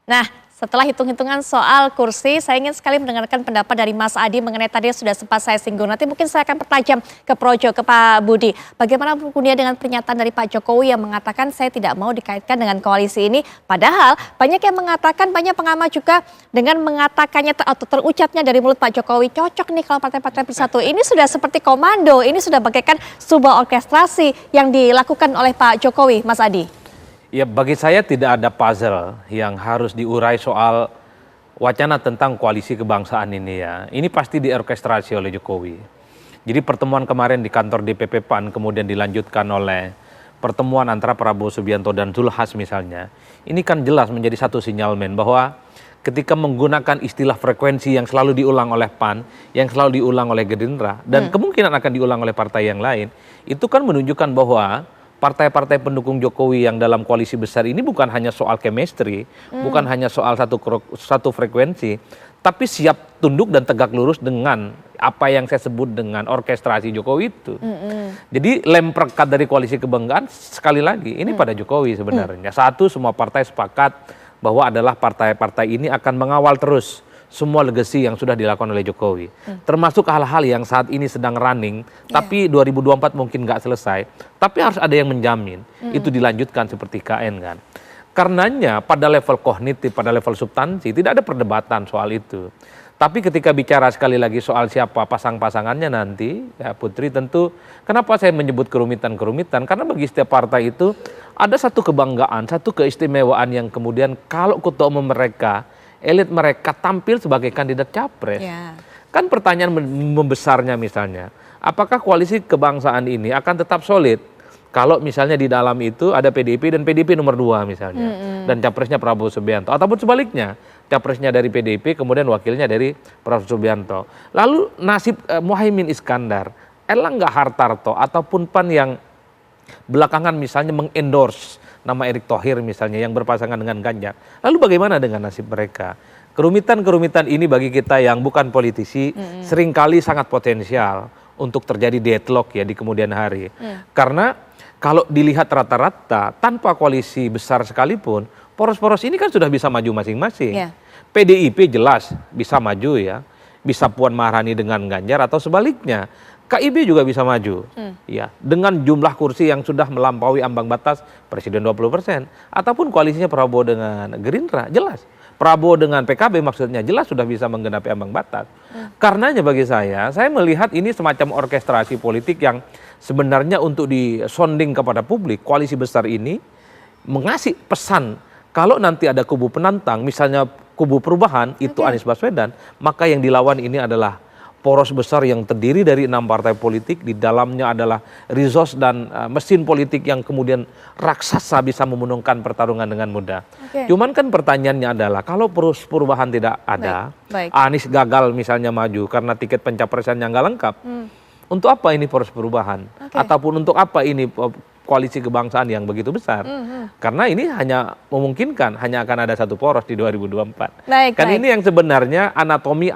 Nah, setelah hitung-hitungan soal kursi, saya ingin sekali mendengarkan pendapat dari Mas Adi mengenai tadi yang sudah sempat saya singgung. Nanti mungkin saya akan pertajam ke Projo, ke Pak Budi. Bagaimana kemudian dengan pernyataan dari Pak Jokowi yang mengatakan saya tidak mau dikaitkan dengan koalisi ini. Padahal banyak yang mengatakan, banyak pengamat juga dengan mengatakannya atau terucapnya dari mulut Pak Jokowi, cocok nih kalau partai-partai bersatu. Ini sudah seperti komando, ini sudah bagaikan sebuah orkestrasi yang dilakukan oleh Pak Jokowi, Mas Adi. Ya, bagi saya tidak ada puzzle yang harus diurai soal wacana tentang koalisi kebangsaan ini ya. Ini pasti diorkestrasi oleh Jokowi. Jadi pertemuan kemarin di kantor DPP PAN kemudian dilanjutkan oleh pertemuan antara Prabowo Subianto dan Zulhas misalnya. Ini kan jelas menjadi satu sinyalmen bahwa ketika menggunakan istilah frekuensi yang selalu diulang oleh PAN, yang selalu diulang oleh Gerindra, dan kemungkinan akan diulang oleh partai yang lain, itu kan menunjukkan bahwa partai-partai pendukung Jokowi yang dalam koalisi besar ini bukan hanya soal chemistry, bukan hanya soal satu frekuensi, tapi siap tunduk dan tegak lurus dengan apa yang saya sebut dengan orkestrasi Jokowi itu. Jadi lem perekat dari koalisi kebanggaan sekali lagi ini pada Jokowi sebenarnya. Satu, semua partai sepakat bahwa adalah partai-partai ini akan mengawal terus semua legacy yang sudah dilakukan oleh Jokowi. Termasuk hal-hal yang saat ini sedang running, tapi 2024 mungkin nggak selesai. Tapi harus ada yang menjamin itu dilanjutkan seperti KN kan. Karenanya pada level kognitif, pada level substansi tidak ada perdebatan soal itu. Tapi ketika bicara sekali lagi soal siapa pasang-pasangannya nanti, ya Putri tentu kenapa saya menyebut kerumitan-kerumitan, karena bagi setiap partai itu ada satu kebanggaan, satu keistimewaan yang kemudian kalau ketua umum mereka, elit mereka tampil sebagai kandidat capres. Kan pertanyaan membesarnya misalnya, apakah koalisi kebangsaan ini akan tetap solid kalau misalnya di dalam itu ada PDIP dan PDIP nomor 2 misalnya, dan capresnya Prabowo Subianto, ataupun sebaliknya, capresnya dari PDIP kemudian wakilnya dari Prabowo Subianto. Lalu nasib Muhaimin Iskandar, Erlangga Hartarto, ataupun PAN yang belakangan misalnya mengendorse nama Erick Thohir misalnya yang berpasangan dengan Ganjar. Lalu bagaimana dengan nasib mereka? Kerumitan-kerumitan ini bagi kita yang bukan politisi seringkali sangat potensial untuk terjadi deadlock ya di kemudian hari. Karena kalau dilihat rata-rata tanpa koalisi besar sekalipun, poros-poros ini kan sudah bisa maju masing-masing. PDIP jelas bisa maju ya, bisa Puan Maharani dengan Ganjar atau sebaliknya. KIB juga bisa maju, ya, dengan jumlah kursi yang sudah melampaui ambang batas presiden 20%, ataupun koalisinya Prabowo dengan Gerindra, jelas. Prabowo dengan PKB maksudnya jelas sudah bisa menggenapi ambang batas. Karenanya bagi saya melihat ini semacam orkestrasi politik yang sebenarnya untuk disonding kepada publik, koalisi besar ini mengasih pesan kalau nanti ada kubu penantang, misalnya kubu perubahan, itu Anies Baswedan, maka yang dilawan ini adalah poros besar yang terdiri dari 6 partai politik, di dalamnya adalah resource dan mesin politik yang kemudian raksasa bisa memenangkan pertarungan dengan mudah. Cuman kan pertanyaannya adalah kalau poros perubahan tidak ada, Anies gagal misalnya maju karena tiket pencapresannya nggak lengkap, untuk apa ini poros perubahan? Ataupun untuk apa ini koalisi kebangsaan yang begitu besar? Karena ini hanya memungkinkan hanya akan ada satu poros di 2024. Ini yang sebenarnya anatomi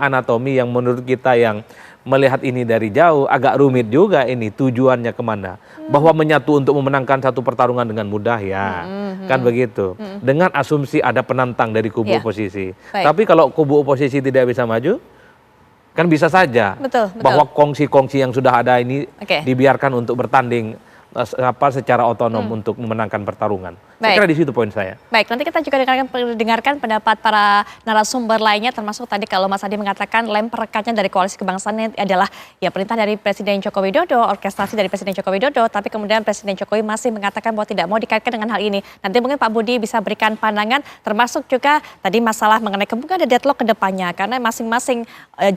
yang menurut kita yang melihat ini dari jauh agak rumit juga ini tujuannya kemana. Bahwa menyatu untuk memenangkan satu pertarungan dengan mudah ya, kan begitu. Dengan asumsi ada penantang dari kubu oposisi. Tapi kalau kubu oposisi tidak bisa maju, kan bisa saja bahwa kongsi-kongsi yang sudah ada ini dibiarkan untuk bertanding secara otonom untuk memenangkan pertarungan. Saya kira di situ poin saya. Baik, nanti kita juga dengarkan pendapat para narasumber lainnya, termasuk tadi kalau Mas Adi mengatakan lem perekatnya dari koalisi kebangsaan adalah ya perintah dari Presiden Joko Widodo, orkestrasi dari Presiden Joko Widodo, tapi kemudian Presiden Jokowi masih mengatakan bahwa tidak mau dikaitkan dengan hal ini. Nanti mungkin Pak Budi bisa berikan pandangan, termasuk juga tadi masalah mengenai kemungkinan ada deadlock ke depannya, karena masing-masing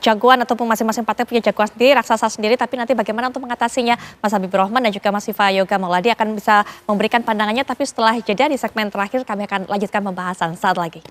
jagoan ataupun masing-masing partai punya jagoan sendiri, raksasa sendiri, tapi nanti bagaimana untuk mengatasinya, Mas Habibur Rahman dan juga Mas Viva Yoga Mauladi akan bisa memberikan pandangannya, tapi setelah jeda di segmen terakhir kami akan lanjutkan pembahasan saat lagi.